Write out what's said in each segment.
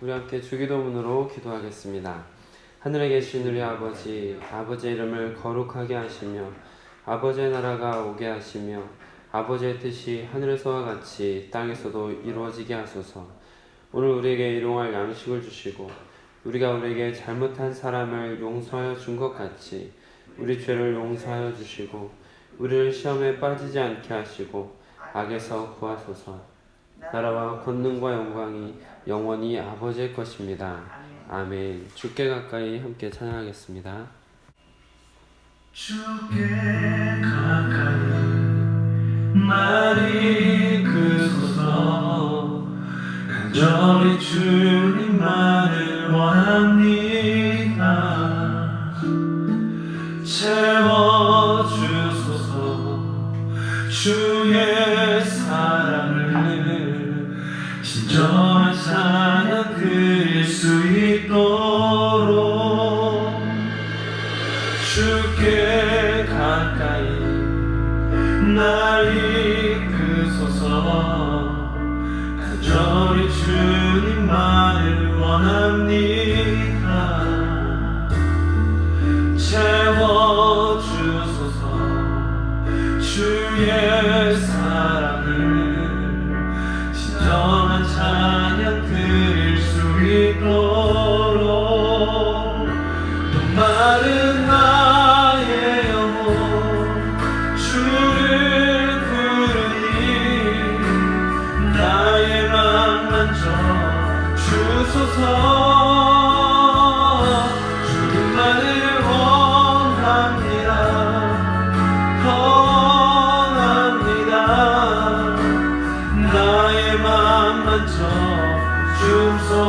우리 함께 주기도문으로 기도하겠습니다. 하늘에 계신 우리 아버지, 아버지의 이름을 거룩하게 하시며 아버지의 나라가 오게 하시며 아버지의 뜻이 하늘에서와 같이 땅에서도 이루어지게 하소서. 오늘 우리에게 일용할 양식을 주시고 우리가 우리에게 잘못한 사람을 용서하여 준 것 같이 우리 죄를 용서하여 주시고 우리를 시험에 빠지지 않게 하시고 악에서 구하소서. 나라와 권능과 영광이 영원히 아버지의 것입니다. 아멘. 주께 가까이 함께 찬양하겠습니다. 주께 가까이 날 이끄소서. 간절히 주님만을 원합니다. 채워주소서. 주의 사랑을 진정한 찬양 드릴 수 있도록 주께 가까이 날 이끄소서. 간절히 주님만을 원합니다. 채워주소서. 주의 사랑을 진정한 찬양 드릴 수 있도록 또 마른 나의 영혼 주를 부르니 나의 맘 만져 주소서. 주님만을 원합니다. 나의 맘 만져 주소서.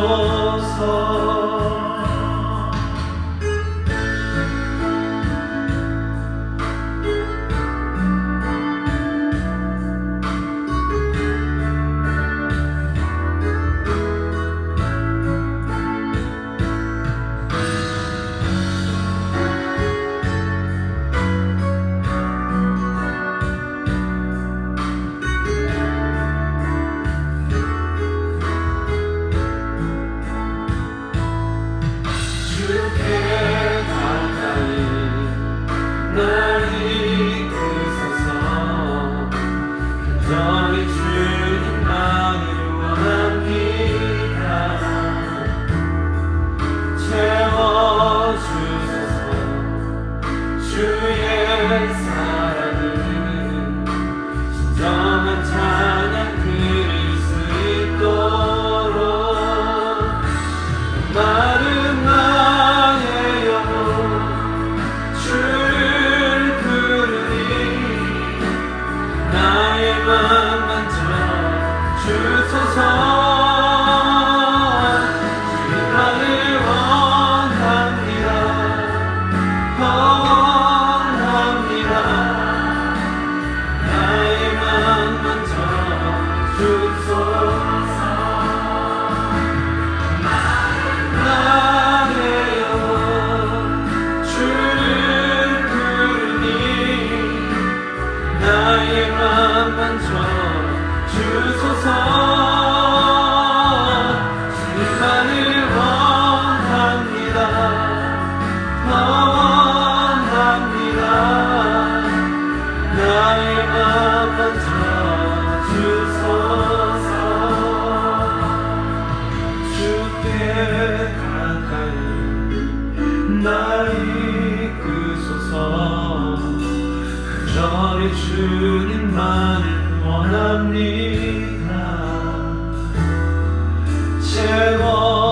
주님만을 원합니다.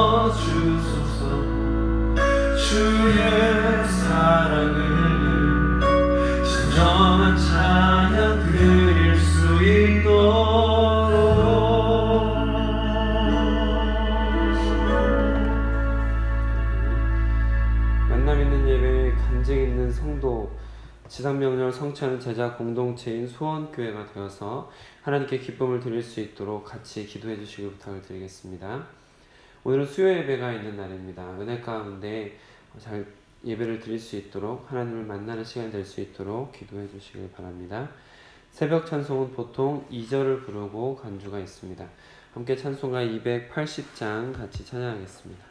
채워주소서. 주의 사랑을 진정한 찬양 드릴 수 있도록 만남 있는 예배에 간증 있는 성도, 지상명령을 성취하는 제자 공동체인 수원교회가 되어서 하나님께 기쁨을 드릴 수 있도록 같이 기도해 주시길 부탁을 드리겠습니다. 오늘은 수요 예배가 있는 날입니다. 은혜 가운데 잘 예배를 드릴 수 있도록, 하나님을 만나는 시간이 될 수 있도록 기도해 주시길 바랍니다. 새벽 찬송은 보통 2절을 부르고 간주가 있습니다. 함께 찬송가 280장 같이 찬양하겠습니다.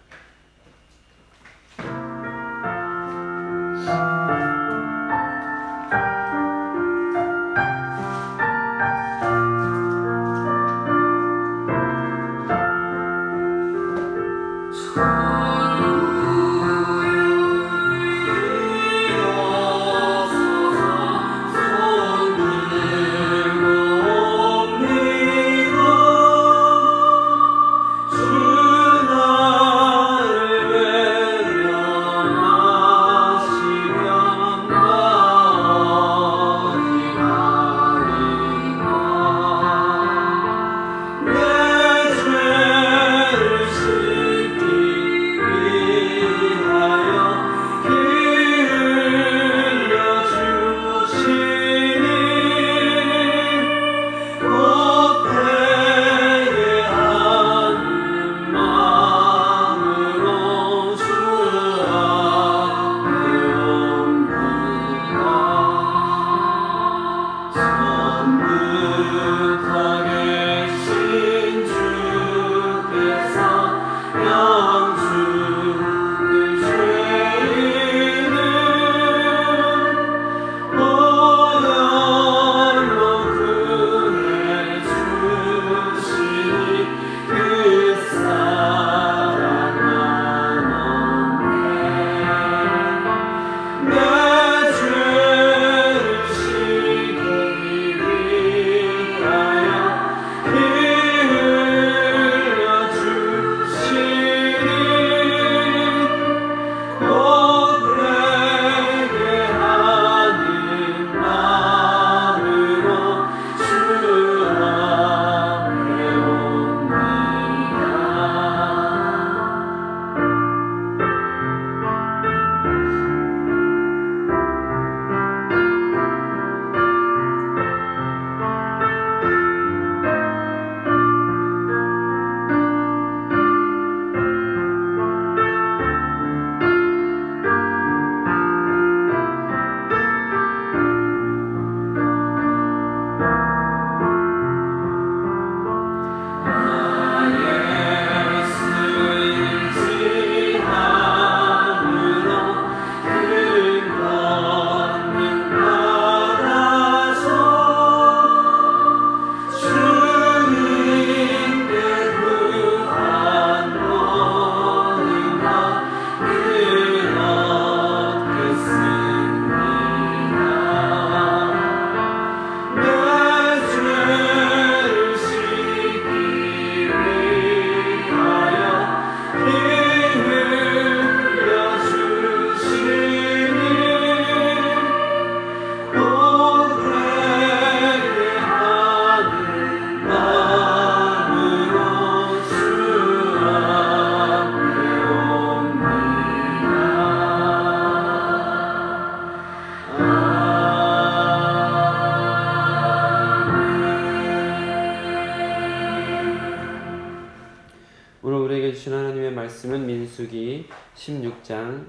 말씀은 민수기 16장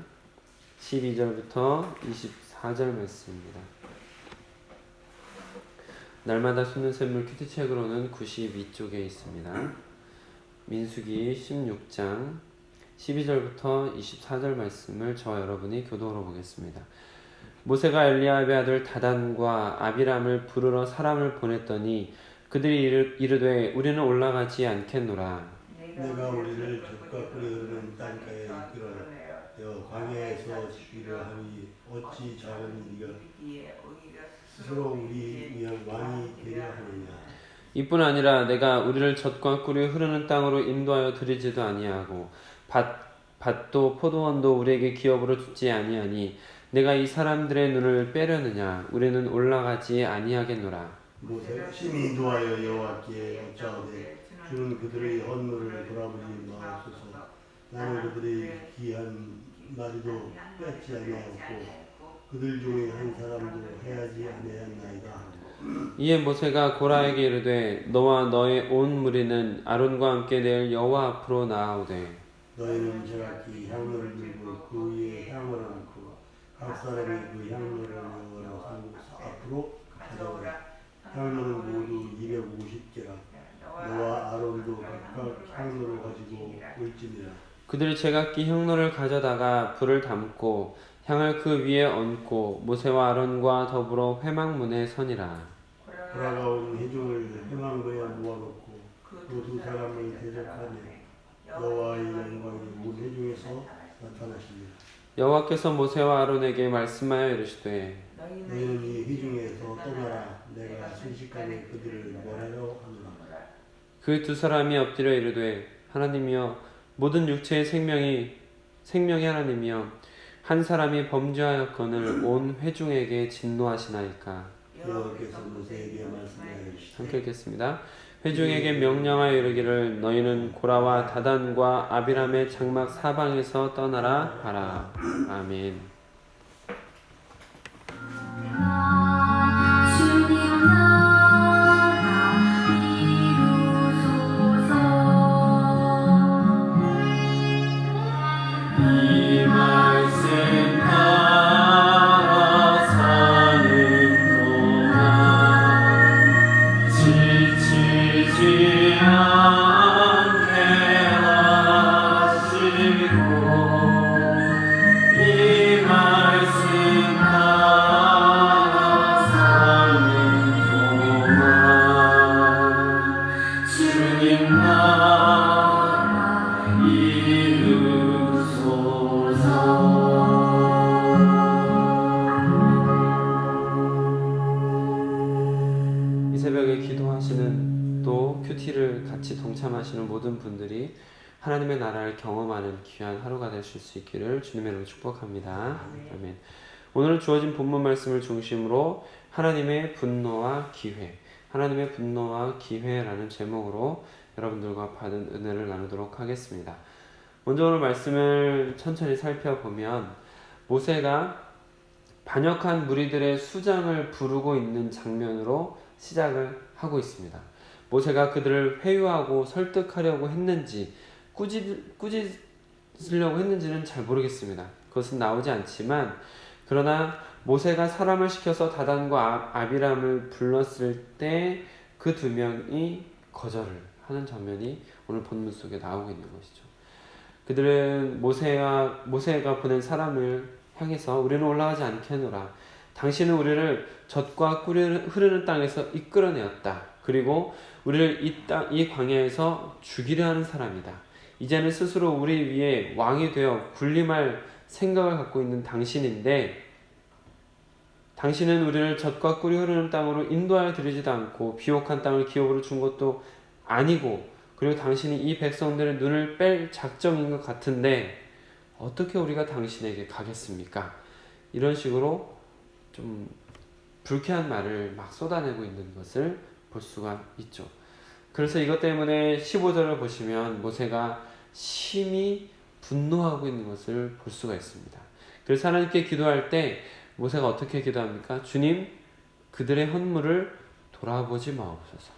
12절부터 24절 말씀입니다. 날마다 쏟는 샘물 큐티책으로는 92쪽에 있습니다. 민수기 16장 12절부터 24절 말씀을 저와 여러분이 교독으로 보겠습니다. 모세가 엘리야의 아들 다단과 아비람을 부르러 사람을 보냈더니 그들이 이르되 우리는 올라가지 않겠노라. 내가 우리를 젖과 꿀이 흐르는 땅가에 이끌어 광야에서 죽이려 하니 어찌 작은 우리가 스스로 우리 위한 왕이 되려 하느냐. 이뿐 아니라 내가 우리를 젖과 꿀이 흐르는 땅으로 인도하여 드리지도 아니하고 밭도 포도원도 우리에게 기업으로 주지 아니하니 내가 이 사람들의 눈을 빼려느냐. 우리는 올라가지 아니하겠노라. 모세가 심히 인도하여 여호와께 어찌하되 주는 그들의 헌물을 돌아보지 마옵소서. 나는 그들의 귀한 나리도 뺏지 아니하였고 그들 중에 한 사람도 해하지 아니하였나이다. 이에 모세가 고라에게 이르되 너와 너의 온 무리는 아론과 함께 내일 여호와 앞으로 나아오되 너희는 제각기 향로를 들고 그 위에 향을 얹고 각 사람이 그 향로를 여호와 앞으로 가져오라. 향로는 모두 250개라. 너와 아론도 각각 향로를 가지고 올지니라. 그들이 제각기 향로를 가져다가 불을 담고 향을 그 위에 얹고 모세와 아론과 더불어 회막문에 서니라. 돌아가온 회중을 회망문에 모아놓고 그 두 사람을 대적하며 여호와의 영광이 온 회중에서 나타나시니라. 여호와께서 모세와 아론에게 말씀하여 이르시되 너희는 이 회중에서 떠나라. 내가 순식간에 그들을 멸하려 하노라. 그 두 사람이 엎드려 이르되 하나님이여 모든 육체의 생명이 하나님이여 한 사람이 범죄하였거늘 온 회중에게 진노하시나이까. 여호와께서 모세에게 말씀하여 이르시되 함께 읽겠습니다. 회중에게 명령하여 이르기를 너희는 고라와 다단과 아비람의 장막 사방에서 떠나라 하라. 아멘. 주님 나라 이루소서. 이 말씀 따라 사는 동안 지치지 않게 하시고 이 말씀 따라 사는 동안 주님 나라 이루소서. 이 새벽에 기도하시는 또 큐티를 같이 동참하시는 모든 분들이 하나님의 나라를 경험하는 귀한 하루가 되실 수 있기를 주님의 이름으로 축복합니다. 아멘. 오늘 주어진 본문 말씀을 중심으로 하나님의 분노와 기회라는 제목으로 여러분들과 받은 은혜를 나누도록 하겠습니다. 먼저 오늘 말씀을 천천히 살펴보면 모세가 반역한 무리들의 수장을 부르고 있는 장면으로 시작을 하고 있습니다. 모세가 그들을 회유하고 설득하려고 했는지 꾸짖으려고 했는지는 잘 모르겠습니다. 그것은 나오지 않지만 그러나 모세가 사람을 시켜서 다단과 아비람을 불렀을 때 그 두 명이 거절을 하는 장면이 오늘 본문 속에 나오고 있는 것이죠. 그들은 모세가 보낸 사람을 향해서 우리는 올라가지 않겠노라. 당신은 우리를 젖과 꿀이 흐르는 땅에서 이끌어내었다. 그리고 우리를 이 광야에서 죽이려 하는 사람이다. 이제는 스스로 우리 위에 왕이 되어 군림할 생각을 갖고 있는 당신인데 당신은 우리를 젖과 꿀이 흐르는 땅으로 인도하여 드리지도 않고 비옥한 땅을 기업으로 준 것도 아니고 그리고 당신이 이 백성들의 눈을 뺄 작정인 것 같은데 어떻게 우리가 당신에게 가겠습니까? 이런 식으로 좀 불쾌한 말을 막 쏟아내고 있는 것을 볼 수가 있죠. 그래서 이것 때문에 15절을 보시면 모세가 심히 분노하고 있는 것을 볼 수가 있습니다. 그래서 하나님께 기도할 때 모세가 어떻게 기도합니까? 주님, 그들의 헌물을 돌아보지 마옵소서.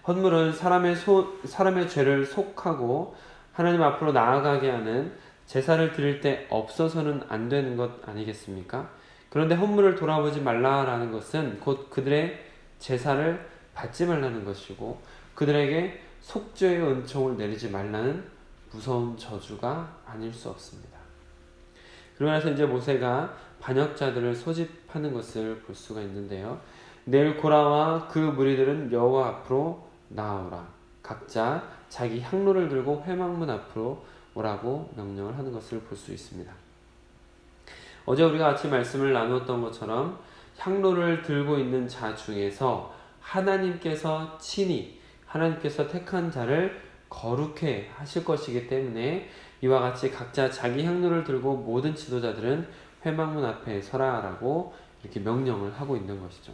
헌물은 사람의 죄를 속하고 하나님 앞으로 나아가게 하는 제사를 드릴 때 없어서는 안 되는 것 아니겠습니까? 그런데 헌물을 돌아보지 말라라는 것은 곧 그들의 제사를 받지 말라는 것이고 그들에게 속죄의 은총을 내리지 말라는 무서운 저주가 아닐 수 없습니다. 그러고 나서 이제 모세가 반역자들을 소집하는 것을 볼 수가 있는데요. 내일 고라와 그 무리들은 여호와 앞으로 나아오라. 각자 자기 향로를 들고 회막문 앞으로 오라고 명령을 하는 것을 볼 수 있습니다. 어제 우리가 아침 말씀을 나누었던 것처럼 향로를 들고 있는 자 중에서 하나님께서 친히 하나님께서 택한 자를 거룩해 하실 것이기 때문에 이와 같이 각자 자기 향로를 들고 모든 지도자들은 회막문 앞에 서라라고 이렇게 명령을 하고 있는 것이죠.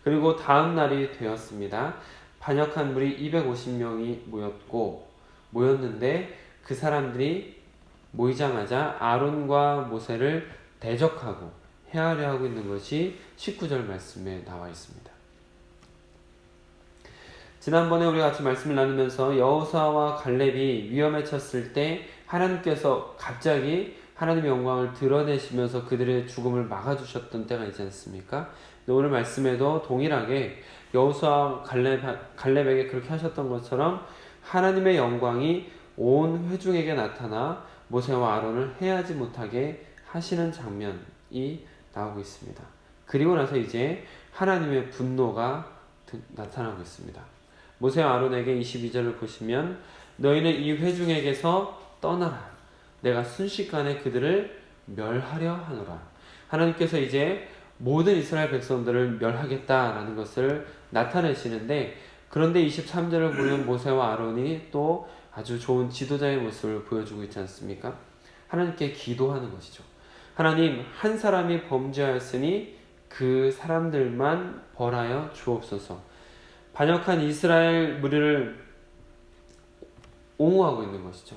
그리고 다음 날이 되었습니다. 반역한 무리 250명이 모였는데 그 사람들이 모이자마자 아론과 모세를 대적하고 해하려 하고 있는 것이 19절 말씀에 나와 있습니다. 지난번에 우리가 같이 말씀을 나누면서 여호수아와 갈렙이 위험에 처했을 때 하나님께서 갑자기 하나님의 영광을 드러내시면서 그들의 죽음을 막아주셨던 때가 있지 않습니까? 오늘 말씀에도 동일하게 여호수아 갈렙에게 그렇게 하셨던 것처럼 하나님의 영광이 온 회중에게 나타나 모세와 아론을 해하지 못하게 하시는 장면이 나오고 있습니다. 그리고 나서 이제 하나님의 분노가 나타나고 있습니다. 모세와 아론에게 22절을 보시면 너희는 이 회중에게서 떠나라. 내가 순식간에 그들을 멸하려 하노라. 하나님께서 이제 모든 이스라엘 백성들을 멸하겠다라는 것을 나타내시는데, 그런데 23절을 보면 모세와 아론이 또 아주 좋은 지도자의 모습을 보여주고 있지 않습니까? 하나님께 기도하는 것이죠. 하나님, 한 사람이 범죄하였으니 그 사람들만 벌하여 주옵소서. 반역한 이스라엘 무리를 옹호하고 있는 것이죠.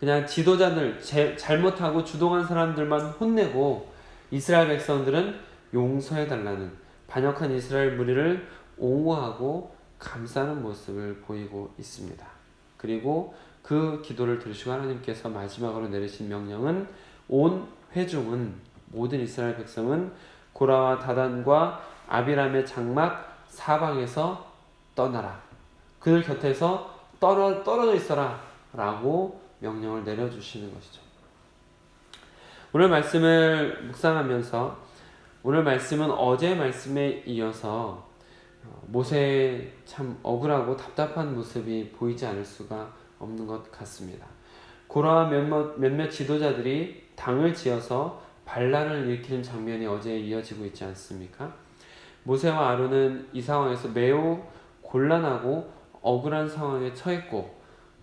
그냥 지도자들, 잘못하고 주동한 사람들만 혼내고 이스라엘 백성들은 용서해달라는, 반역한 이스라엘 무리를 옹호하고 감싸는 모습을 보이고 있습니다. 그리고 그 기도를 들으시고 하나님께서 마지막으로 내리신 명령은 온 회중은, 모든 이스라엘 백성은 고라와 다단과 아비람의 장막 사방에서 떠나라. 그들 곁에서 떨어져 있어라 라고 명령을 내려주시는 것이죠. 오늘 말씀을 묵상하면서, 오늘 말씀은 어제 말씀에 이어서 모세의 참 억울하고 답답한 모습이 보이지 않을 수가 없는 것 같습니다. 고라와 몇몇 지도자들이 당을 지어서 반란을 일으키는 장면이 어제 이어지고 있지 않습니까? 모세와 아론은 이 상황에서 매우 곤란하고 억울한 상황에 처했고,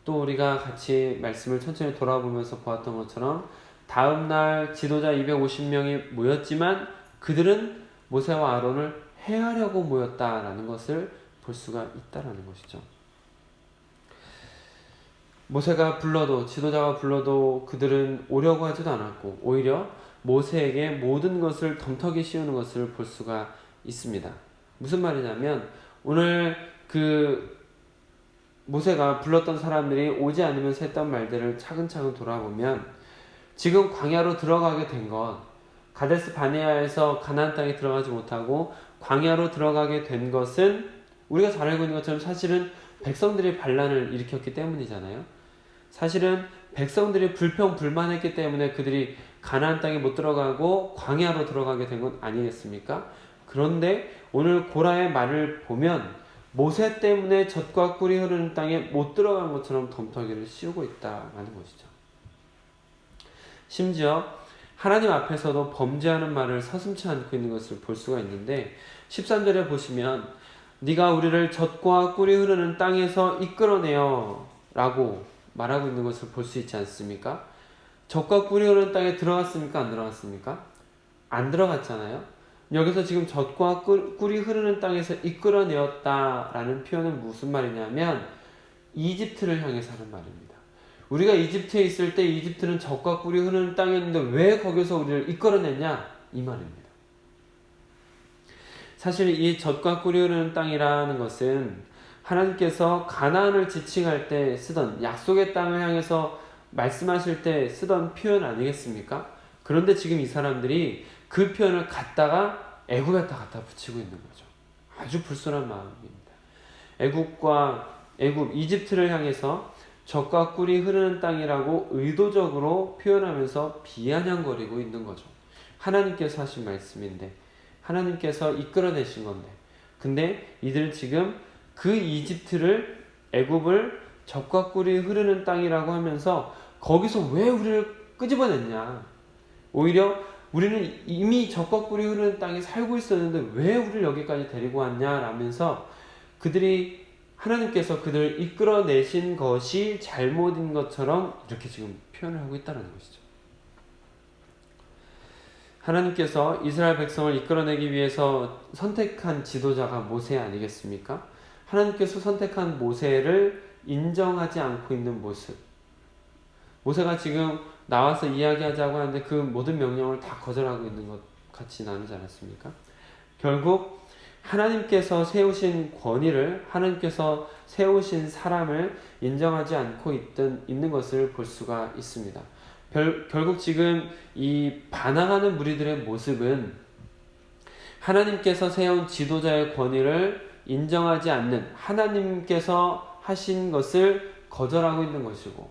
또 우리가 같이 말씀을 천천히 돌아보면서 보았던 것처럼 다음날 지도자 250명이 모였지만 그들은 모세와 아론을 해하려고 모였다라는 것을 볼 수가 있다라는 것이죠. 모세가 불러도, 지도자가 불러도 그들은 오려고 하지도 않았고, 오히려 모세에게 모든 것을 덤터기 씌우는 것을 볼 수가 있습니다. 무슨 말이냐면, 오늘 모세가 불렀던 사람들이 오지 않으면서 했던 말들을 차근차근 돌아보면, 지금 광야로 들어가게 된 것, 가데스 바네아에서 가나안 땅에 들어가지 못하고 광야로 들어가게 된 것은 우리가 잘 알고 있는 것처럼 사실은 백성들이 반란을 일으켰기 때문이잖아요. 사실은 백성들이 불평불만했기 때문에 그들이 가나안 땅에 못 들어가고 광야로 들어가게 된 건 아니겠습니까? 그런데 오늘 고라의 말을 보면 모세 때문에 젖과 꿀이 흐르는 땅에 못 들어간 것처럼 덤터기를 씌우고 있다는 것이죠. 심지어 하나님 앞에서도 범죄하는 말을 서슴지 않고 있는 것을 볼 수가 있는데, 13절에 보시면 네가 우리를 젖과 꿀이 흐르는 땅에서 이끌어내어 라고 말하고 있는 것을 볼 수 있지 않습니까? 젖과 꿀이 흐르는 땅에 들어갔습니까? 안 들어갔습니까? 안 들어갔잖아요. 여기서 지금 젖과 꿀이 흐르는 땅에서 이끌어내었다라는 표현은 무슨 말이냐면 이집트를 향해서 하는 말입니다. 우리가 이집트에 있을 때 이집트는 젖과 꿀이 흐르는 땅이었는데 왜 거기서 우리를 이끌어냈냐? 이 말입니다. 사실 이 젖과 꿀이 흐르는 땅이라는 것은 하나님께서 가나안을 지칭할 때 쓰던, 약속의 땅을 향해서 말씀하실 때 쓰던 표현 아니겠습니까? 그런데 지금 이 사람들이 그 표현을 갖다가 애굽에다 갖다 붙이고 있는 거죠. 아주 불순한 마음입니다. 이집트를 향해서 젖과 꿀이 흐르는 땅이라고 의도적으로 표현하면서 비아냥거리고 있는 거죠. 하나님께서 하신 말씀인데, 하나님께서 이끌어내신 건데, 근데 이들은 지금 그 이집트를, 애굽을 젖과 꿀이 흐르는 땅이라고 하면서 거기서 왜 우리를 끄집어냈냐? 오히려 우리는 이미 젖과 꿀이 흐르는 땅에 살고 있었는데 왜 우리를 여기까지 데리고 왔냐라면서 그들이, 하나님께서 그들을 이끌어내신 것이 잘못인 것처럼 이렇게 지금 표현을 하고 있다는 것이죠. 하나님께서 이스라엘 백성을 이끌어내기 위해서 선택한 지도자가 모세 아니겠습니까? 하나님께서 선택한 모세를 인정하지 않고 있는 모습. 모세가 지금 나와서 이야기하자고 하는데 그 모든 명령을 다 거절하고 있는 것 같이 나누지 않았습니까? 결국 하나님께서 세우신 권위를, 하나님께서 세우신 사람을 인정하지 않고 있는 것을 볼 수가 있습니다. 결국 지금 이 반항하는 무리들의 모습은 하나님께서 세운 지도자의 권위를 인정하지 않는, 하나님께서 하신 것을 거절하고 있는 것이고,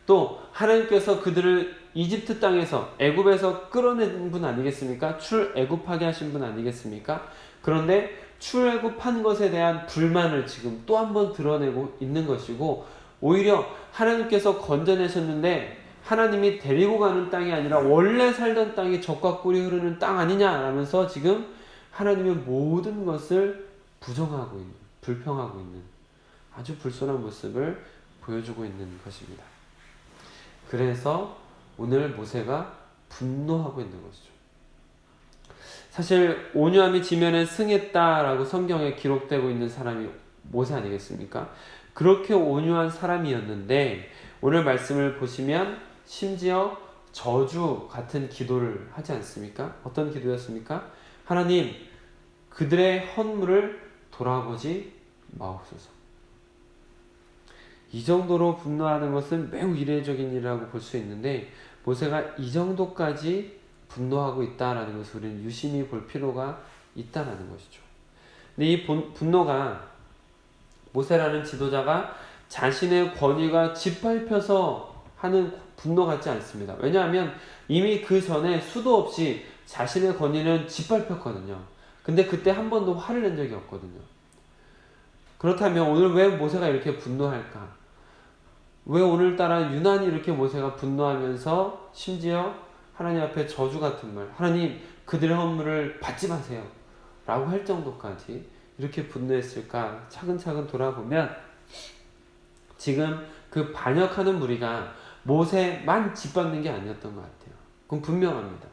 또 하나님께서 그들을 이집트 땅에서, 애굽에서 끌어낸 분 아니겠습니까? 출애굽하게 하신 분 아니겠습니까? 그런데 출애굽한 것에 대한 불만을 지금 또 한 번 드러내고 있는 것이고, 오히려 하나님께서 건져내셨는데 하나님이 데리고 가는 땅이 아니라 원래 살던 땅이 젖과 꿀이 흐르는 땅 아니냐라면서 지금 하나님의 모든 것을 부정하고 있는, 불평하고 있는 아주 불손한 모습을 보여주고 있는 것입니다. 그래서 오늘 모세가 분노하고 있는 것이죠. 사실 온유함이 지면에 승했다라고 성경에 기록되고 있는 사람이 모세 아니겠습니까? 그렇게 온유한 사람이었는데 오늘 말씀을 보시면 심지어 저주 같은 기도를 하지 않습니까? 어떤 기도였습니까? 하나님, 그들의 헌물을 돌아보지 마옵소서. 이 정도로 분노하는 것은 매우 이례적인 일이라고 볼 수 있는데, 모세가 이 정도까지 분노하고 있다라는 것을 우리는 유심히 볼 필요가 있다라는 것이죠. 근데 이 분노가 모세라는 지도자가 자신의 권위가 짓밟혀서 하는 분노 같지 않습니다. 왜냐하면 이미 그 전에 수도 없이 자신의 권위는 짓밟혔거든요. 근데 그때 한 번도 화를 낸 적이 없거든요. 그렇다면 오늘 왜 모세가 이렇게 분노할까? 왜 오늘따라 유난히 이렇게 모세가 분노하면서 심지어 하나님 앞에 저주 같은 말, 하나님 그들의 헌물을 받지 마세요 라고 할 정도까지 이렇게 분노했을까? 차근차근 돌아보면 지금 그 반역하는 무리가 모세만 짓밟는 게 아니었던 것 같아요. 그건 분명합니다.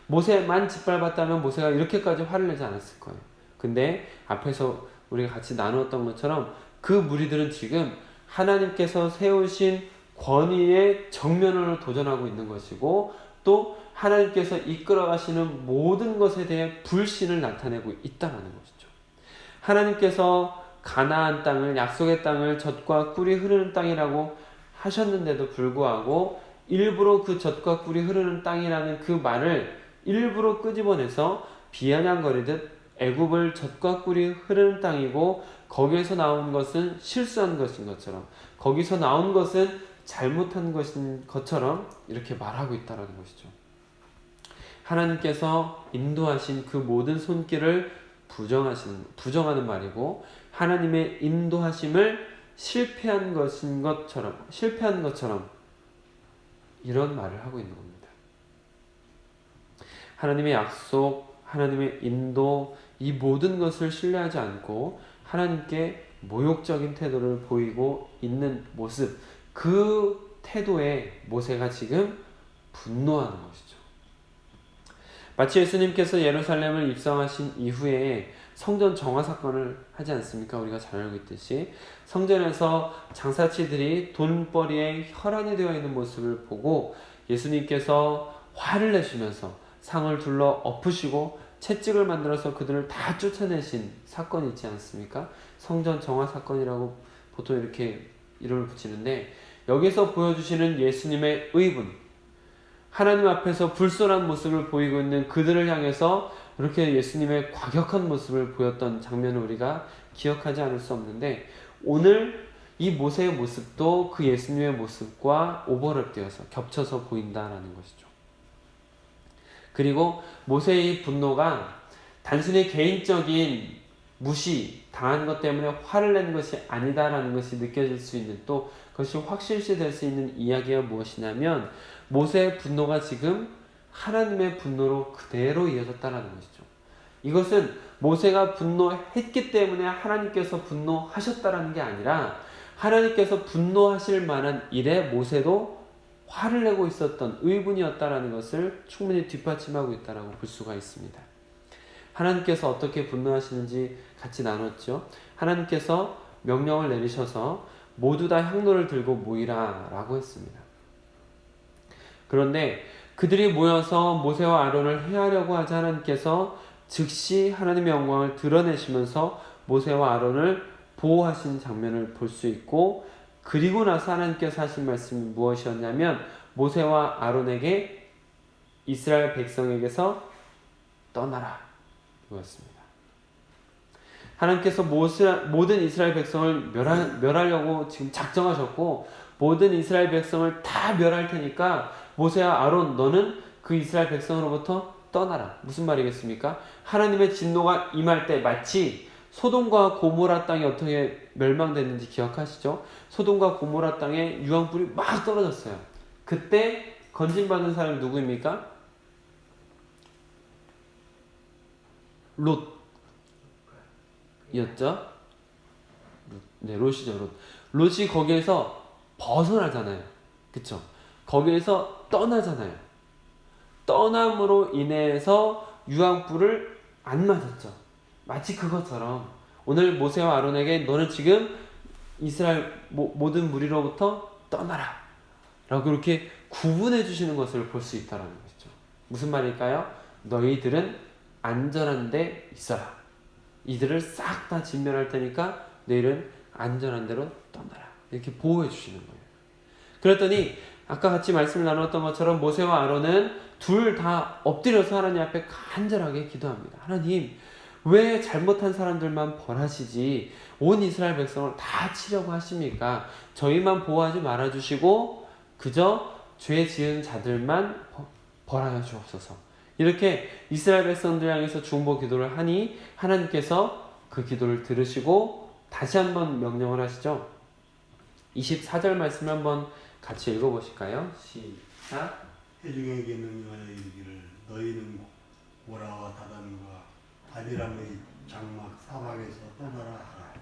모세만 짓밟았다면 모세가 이렇게까지 화를 내지 않았을 거예요. 근데 앞에서 우리가 같이 나누었던 것처럼 그 무리들은 지금 하나님께서 세우신 권위의 정면으로 도전하고 있는 것이고, 또 하나님께서 이끌어 가시는 모든 것에 대해 불신을 나타내고 있다는 것이죠. 하나님께서 가나안 땅을, 약속의 땅을 젖과 꿀이 흐르는 땅이라고 하셨는데도 불구하고 일부러 그 젖과 꿀이 흐르는 땅이라는 그 말을 일부러 끄집어내서 비아냥거리듯 애굽을 젖과 꿀이 흐르는 땅이고 거기에서 나온 것은 실수한 것인 것처럼, 거기서 나온 것은 잘못한 것인 것처럼 이렇게 말하고 있다는 것이죠. 하나님께서 인도하신 그 모든 손길을 부정하는 말이고, 하나님의 인도하심을 실패한 것처럼 이런 말을 하고 있는 겁니다. 하나님의 약속, 하나님의 인도, 이 모든 것을 신뢰하지 않고 하나님께 모욕적인 태도를 보이고 있는 모습, 그 태도에 모세가 지금 분노하는 것이죠. 마치 예수님께서 예루살렘을 입성하신 이후에 성전 정화 사건을 하지 않습니까? 우리가 잘 알고 있듯이 성전에서 장사치들이 돈벌이에 혈안이 되어 있는 모습을 보고 예수님께서 화를 내시면서 상을 둘러 엎으시고 채찍을 만들어서 그들을 다 쫓아내신 사건이 있지 않습니까? 성전 정화 사건이라고 보통 이렇게 이름을 붙이는데, 여기서 보여주시는 예수님의 의분, 하나님 앞에서 불손한 모습을 보이고 있는 그들을 향해서 이렇게 예수님의 과격한 모습을 보였던 장면을 우리가 기억하지 않을 수 없는데, 오늘 이 모세의 모습도 그 예수님의 모습과 오버랩되어서 겹쳐서 보인다라는 것이죠. 그리고 모세의 분노가 단순히 개인적인 무시, 당한 것 때문에 화를 낸 것이 아니다라는 것이 느껴질 수 있는, 또 그것이 확실시 될 수 있는 이야기가 무엇이냐면, 모세의 분노가 지금 하나님의 분노로 그대로 이어졌다는 것이죠. 이것은 모세가 분노했기 때문에 하나님께서 분노하셨다라는 게 아니라, 하나님께서 분노하실 만한 일에 모세도 화를 내고 있었던 의분이었다라는 것을 충분히 뒷받침하고 있다라고 볼 수가 있습니다. 하나님께서 어떻게 분노하시는지 같이 나눴죠. 하나님께서 명령을 내리셔서 모두 다 향로를 들고 모이라 라고 했습니다. 그런데 그들이 모여서 모세와 아론을 해하려고 하자 하나님께서 즉시 하나님의 영광을 드러내시면서 모세와 아론을 보호하신 장면을 볼 수 있고, 그리고 나서 하나님께서 하신 말씀이 무엇이었냐면, 모세와 아론에게 이스라엘 백성에게서 떠나라 이거였습니다. 하나님께서 모든 이스라엘 백성을 멸하려고 지금 작정하셨고 모든 이스라엘 백성을 다 멸할 테니까 모세와 아론 너는 그 이스라엘 백성으로부터 떠나라. 무슨 말이겠습니까? 하나님의 진노가 임할 때 마치 소돔과 고모라 땅이 어떻게 멸망됐는지 기억하시죠? 소돔과 고모라 땅에 유황불이 막 떨어졌어요. 그때 건진받은 사람이 누구입니까? 롯이었죠? 네, 롯이죠. 롯이 거기에서 벗어나잖아요. 그쵸? 거기에서 떠나잖아요. 떠남으로 인해서 유황불을 안 맞았죠. 마치 그것처럼 오늘 모세와 아론에게 너는 지금 이스라엘 모든 무리로부터 떠나라 라고 이렇게 구분해 주시는 것을 볼 수 있다는 것이죠. 무슨 말일까요? 너희들은 안전한 데 있어라. 이들을 싹 다 진멸할 테니까 너희는 안전한 데로 떠나라. 이렇게 보호해 주시는 거예요. 그랬더니 아까 같이 말씀을 나눴던 것처럼 모세와 아론은 둘 다 엎드려서 하나님 앞에 간절하게 기도합니다. 하나님, 왜 잘못한 사람들만 벌하시지 온 이스라엘 백성을 다 치려고 하십니까? 저희만 보호하지 말아주시고 그저 죄 지은 자들만 벌하여 주옵소서. 이렇게 이스라엘 백성들 향해서 중보 기도를 하니 하나님께서 그 기도를 들으시고 다시 한번 명령을 하시죠. 24절 말씀 한번 같이 읽어보실까요? 시작. 회중에게 명령하여 이르기를 너희는 고라와 다단과 아비람의 장막 사막에서 떠나라 하라.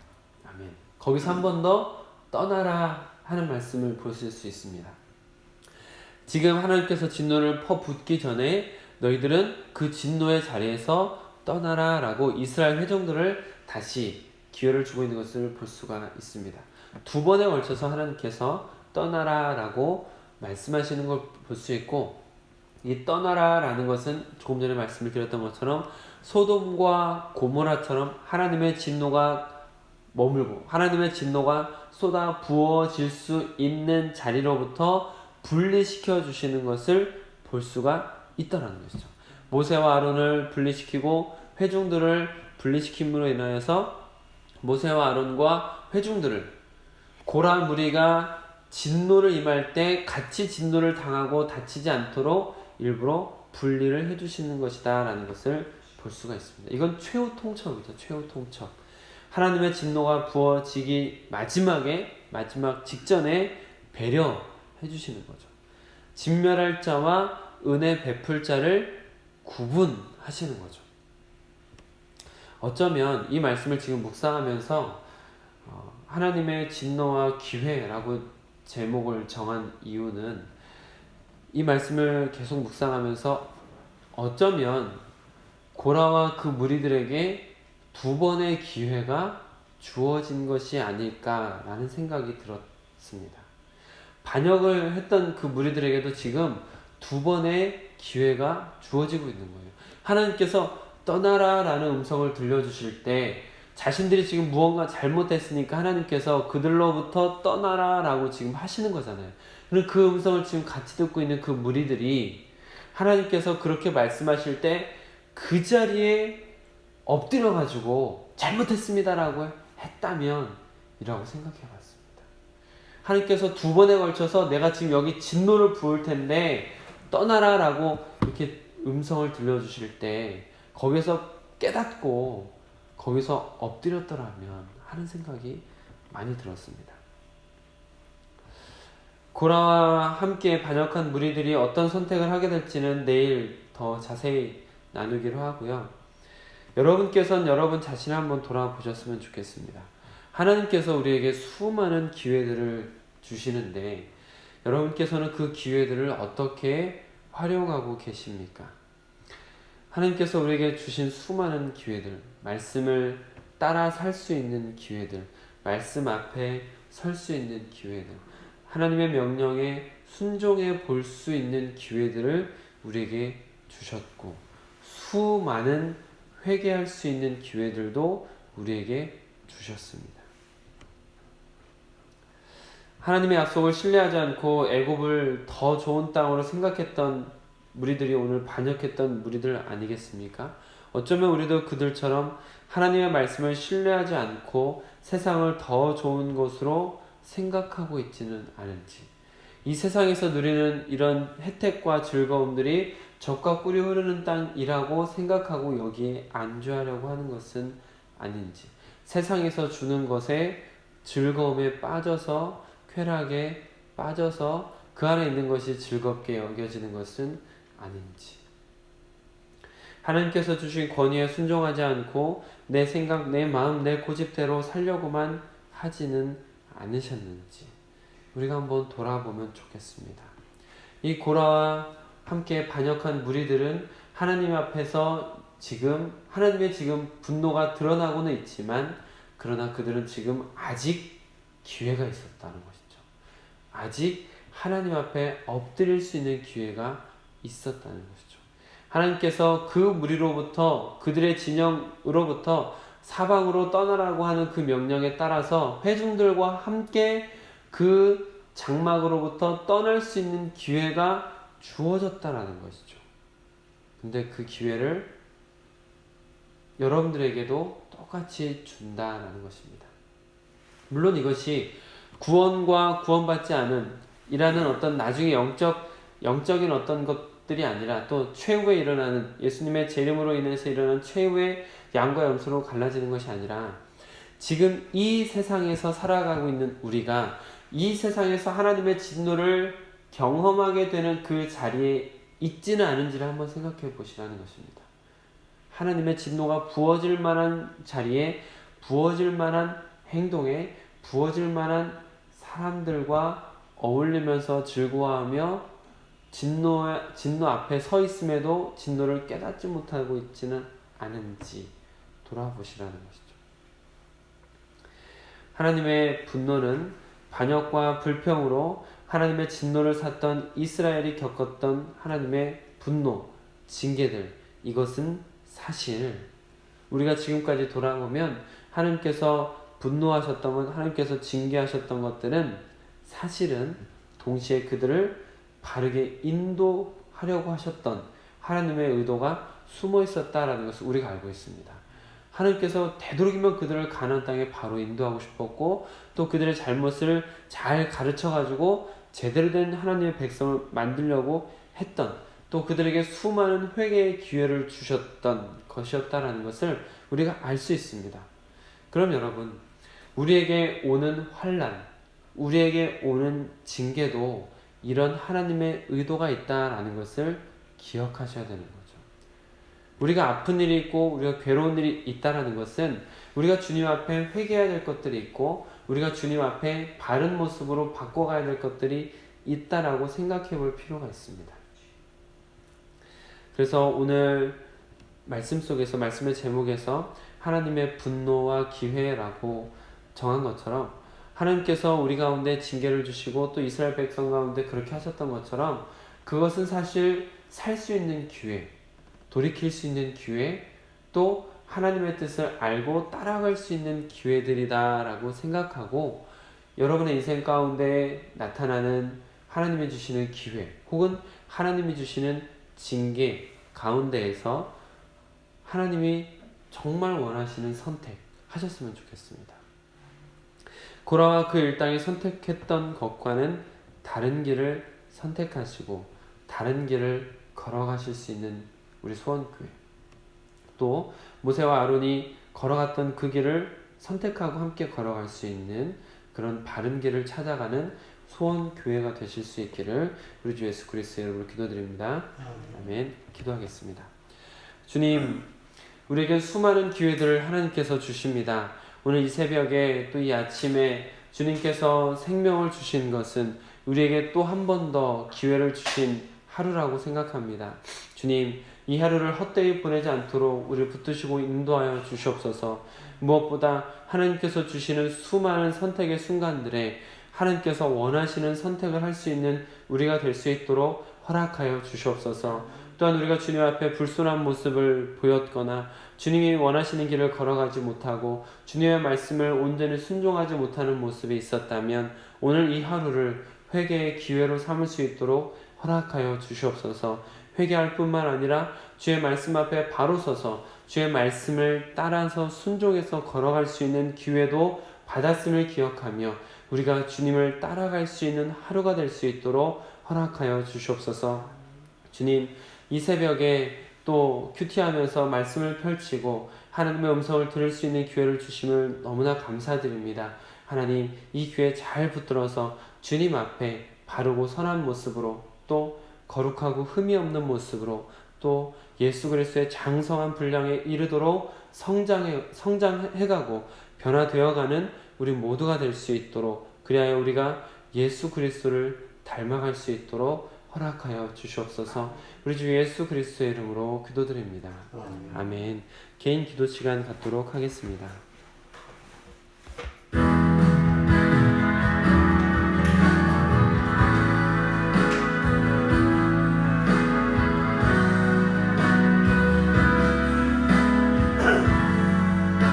아멘. 거기서 한 번 더 떠나라 하는 말씀을 보실 수 있습니다. 지금 하나님께서 진노를 퍼붓기 전에 너희들은 그 진노의 자리에서 떠나라 라고 이스라엘 회중들을 다시 기회를 주고 있는 것을 볼 수가 있습니다. 두 번에 걸쳐서 하나님께서 떠나라 라고 말씀하시는 걸 볼 수 있고, 이 떠나라 라는 것은 조금 전에 말씀을 드렸던 것처럼 소돔과 고모라처럼 하나님의 진노가 머물고 하나님의 진노가 쏟아 부어질 수 있는 자리로부터 분리시켜 주시는 것을 볼 수가 있다는 것이죠. 모세와 아론을 분리시키고 회중들을 분리시킴으로 인하여서 모세와 아론과 회중들을 고라 무리가 진노를 임할 때 같이 진노를 당하고 다치지 않도록 일부러 분리를 해주시는 것이다 라는 것을 볼 수가 있습니다. 이건 최후 통첩이죠. 최후 통첩. 하나님의 진노가 부어지기 마지막 직전에 배려해 주시는 거죠. 진멸할 자와 은혜 베풀 자를 구분하시는 거죠. 어쩌면 이 말씀을 지금 묵상하면서 하나님의 진노와 기회라고 제목을 정한 이유는 이 말씀을 계속 묵상하면서 어쩌면 고라와 그 무리들에게 두 번의 기회가 주어진 것이 아닐까라는 생각이 들었습니다. 반역을 했던 그 무리들에게도 지금 두 번의 기회가 주어지고 있는 거예요. 하나님께서 떠나라 라는 음성을 들려주실 때 자신들이 지금 무언가 잘못했으니까 하나님께서 그들로부터 떠나라 라고 지금 하시는 거잖아요. 그럼 그 음성을 지금 같이 듣고 있는 그 무리들이 하나님께서 그렇게 말씀하실 때 그 자리에 엎드려 가지고 잘못했습니다 라고 했다면 이라고 생각해 봤습니다. 하나님께서 두 번에 걸쳐서 내가 지금 여기 진노를 부을 텐데 떠나라 라고 이렇게 음성을 들려주실 때 거기서 깨닫고 거기서 엎드렸더라면 하는 생각이 많이 들었습니다. 고라와 함께 반역한 무리들이 어떤 선택을 하게 될지는 내일 더 자세히 나누기로 하고요. 여러분께서는 여러분 자신을 한번 돌아보셨으면 좋겠습니다. 하나님께서 우리에게 수많은 기회들을 주시는데 여러분께서는 그 기회들을 어떻게 활용하고 계십니까? 하나님께서 우리에게 주신 수많은 기회들, 말씀을 따라 살 수 있는 기회들, 말씀 앞에 설 수 있는 기회들, 하나님의 명령에 순종해 볼 수 있는 기회들을 우리에게 주셨고 수많은 회개할 수 있는 기회들도 우리에게 주셨습니다. 하나님의 약속을 신뢰하지 않고 애굽을 더 좋은 땅으로 생각했던 무리들이 오늘 반역했던 무리들 아니겠습니까? 어쩌면 우리도 그들처럼 하나님의 말씀을 신뢰하지 않고 세상을 더 좋은 것으로 생각하고 있지는 않은지, 이 세상에서 누리는 이런 혜택과 즐거움들이 젖과 꿀이 흐르는 땅이라고 생각하고 여기에 안주하려고 하는 것은 아닌지, 세상에서 주는 것에 즐거움에 빠져서 쾌락에 빠져서 그 안에 있는 것이 즐겁게 여겨지는 것은 아닌지, 하나님께서 주신 권위에 순종하지 않고 내 생각, 내 마음, 내 고집대로 살려고만 하지는 않으셨는지 우리가 한번 돌아보면 좋겠습니다. 이 고라와 함께 반역한 무리들은 하나님 앞에서 하나님의 지금 분노가 드러나고는 있지만, 그러나 그들은 지금 아직 기회가 있었다는 것이죠. 아직 하나님 앞에 엎드릴 수 있는 기회가 있었다는 것이죠. 하나님께서 그 무리로부터, 그들의 진영으로부터 사방으로 떠나라고 하는 그 명령에 따라서 회중들과 함께 그 장막으로부터 떠날 수 있는 기회가 주어졌다라는 것이죠. 근데 그 기회를 여러분들에게도 똑같이 준다라는 것입니다. 물론 이것이 구원과 구원받지 않은 이라는 어떤 나중에 영적인 어떤 것들이 아니라, 또 최후에 일어나는, 예수님의 재림으로 인해서 일어나는 최후의 양과 염소로 갈라지는 것이 아니라, 지금 이 세상에서 살아가고 있는 우리가 이 세상에서 하나님의 진노를 경험하게 되는 그 자리에 있지는 않은지를 한번 생각해 보시라는 것입니다. 하나님의 진노가 부어질 만한 자리에, 부어질 만한 행동에, 부어질 만한 사람들과 어울리면서 즐거워하며 진노 앞에 서 있음에도 진노를 깨닫지 못하고 있지는 않은지 돌아보시라는 것이죠. 하나님의 분노는 반역과 불평으로 하나님의 진노를 샀던 이스라엘이 겪었던 하나님의 분노, 징계들, 이것은 사실 우리가 지금까지 돌아보면 하나님께서 분노하셨던 것, 하나님께서 징계하셨던 것들은 사실은 동시에 그들을 바르게 인도하려고 하셨던 하나님의 의도가 숨어 있었다라는 것을 우리가 알고 있습니다. 하나님께서 되도록이면 그들을 가나안 땅에 바로 인도하고 싶었고, 또 그들의 잘못을 잘 가르쳐가지고 제대로 된 하나님의 백성을 만들려고 했던, 또 그들에게 수많은 회개의 기회를 주셨던 것이었다라는 것을 우리가 알 수 있습니다. 그럼 여러분, 우리에게 오는 환난, 우리에게 오는 징계도 이런 하나님의 의도가 있다라는 것을 기억하셔야 되는 거죠. 우리가 아픈 일이 있고 우리가 괴로운 일이 있다라는 것은 우리가 주님 앞에 회개해야 될 것들이 있고, 우리가 주님 앞에 바른 모습으로 바꿔가야 될 것들이 있다라고 생각해 볼 필요가 있습니다. 그래서 오늘 말씀 속에서, 말씀의 제목에서 하나님의 분노와 기회라고 정한 것처럼, 하나님께서 우리 가운데 징계를 주시고 또 이스라엘 백성 가운데 그렇게 하셨던 것처럼, 그것은 사실 살 수 있는 기회, 돌이킬 수 있는 기회, 또 하나님의 뜻을 알고 따라갈 수 있는 기회들이다라고 생각하고, 여러분의 인생 가운데 나타나는 하나님이 주시는 기회, 혹은 하나님이 주시는 징계 가운데에서 하나님이 정말 원하시는 선택 하셨으면 좋겠습니다. 고라와 그 일당이 선택했던 것과는 다른 길을 선택하시고 다른 길을 걸어가실 수 있는 우리 수원교회, 또 모세와 아론이 걸어갔던 그 길을 선택하고 함께 걸어갈 수 있는 그런 바른 길을 찾아가는 소원교회가 되실 수 있기를 우리 주 예수 그리스도의 이름으로 기도드립니다. 아멘. 기도하겠습니다. 주님, 우리에게 수많은 기회들을 하나님께서 주십니다. 오늘 이 새벽에, 또 이 아침에 주님께서 생명을 주신 것은 우리에게 또 한 번 더 기회를 주신 하루라고 생각합니다. 주님, 이 하루를 헛되이 보내지 않도록 우리를 붙드시고 인도하여 주시옵소서. 무엇보다 하나님께서 주시는 수많은 선택의 순간들에 하나님께서 원하시는 선택을 할 수 있는 우리가 될 수 있도록 허락하여 주시옵소서. 또한 우리가 주님 앞에 불순한 모습을 보였거나 주님이 원하시는 길을 걸어가지 못하고 주님의 말씀을 온전히 순종하지 못하는 모습이 있었다면 오늘 이 하루를 회개의 기회로 삼을 수 있도록 허락하여 주시옵소서. 회개할 뿐만 아니라 주의 말씀 앞에 바로 서서 주의 말씀을 따라서 순종해서 걸어갈 수 있는 기회도 받았음을 기억하며 우리가 주님을 따라갈 수 있는 하루가 될 수 있도록 허락하여 주시옵소서. 주님, 이 새벽에 또 큐티하면서 말씀을 펼치고 하나님의 음성을 들을 수 있는 기회를 주심을 너무나 감사드립니다. 하나님, 이 기회에 잘 붙들어서 주님 앞에 바르고 선한 모습으로 또 거룩하고 흠이 없는 모습으로 또 예수 그리스도의 장성한 분량에 이르도록 성장해가고 변화되어가는 우리 모두가 될 수 있도록, 그리하여 우리가 예수 그리스도를 닮아갈 수 있도록 허락하여 주시옵소서. 우리 주 예수 그리스도의 이름으로 기도드립니다. 아멘. 개인 기도 시간 갖도록 하겠습니다.